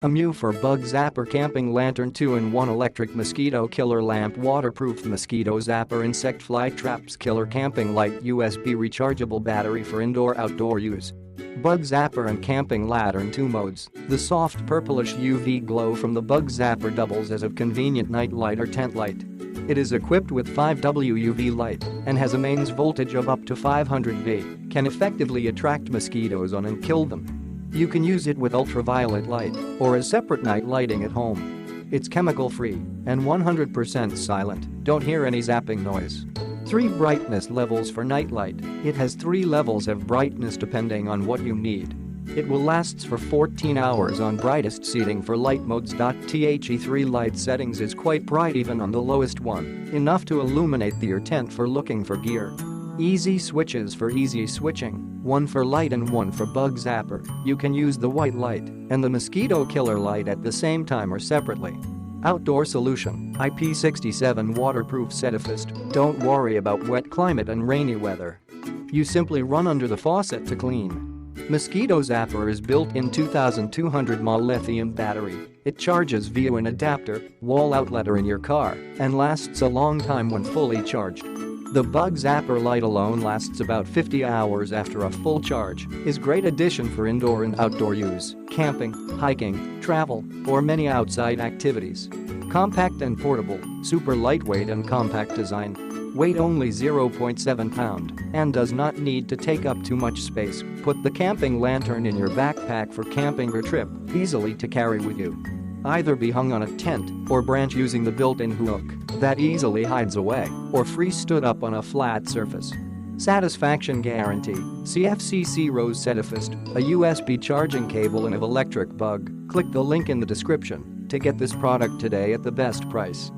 AMUFER Bug Zapper Camping Lantern 2-in-1 Electric Mosquito Killer Lamp Waterproof Mosquito Zapper Insect Fly Traps Killer Camping Light USB Rechargeable Battery for Indoor-Outdoor Use. Bug Zapper and Camping Latern 2 modes. The soft purplish UV glow from the Bug Zapper doubles as a convenient nightlight or tent light. It is equipped with 5W UV light and has a mains voltage of up to 500 V, can effectively attract mosquitoes on and kill them. You can use it with ultraviolet light or as separate night lighting at home. It's chemical-free and 100% silent, don't hear any zapping noise. 3 brightness levels for nightlight. It has 3 levels of brightness depending on what you need. It will last for 14 hours on brightest setting for light modes.The 3 light settings is quite bright even on the lowest one, enough to illuminate your tent for looking for gear. Easy switches for easy switching, 1 for light and 1 for Bug Zapper. You can use the white light and the mosquito killer light at the same time or separately. Outdoor solution, IP67 waterproof Certified. Don't worry about wet climate and rainy weather. You simply run under the faucet to clean. Mosquito Zapper is built-in 2200 mAh lithium battery. It charges via an adapter, wall outlet or in your car, and lasts a long time when fully charged. The Bug Zapper light alone lasts about 50 hours after a full charge, is great addition for indoor and outdoor use, camping, hiking, travel, or many outside activities. Compact and portable, super lightweight and compact design. Weight only 0.7 pound and does not need to take up too much space. Put the camping lantern in your backpack for camping or trip, easily to carry with you. Either be hung on a tent or branch using the built-in hook that easily hides away or free stood up on a flat surface. Satisfaction guarantee. CFCC Rose Certified, a USB charging cable and an electric bug. Click the link in the description to get this product today at the best price.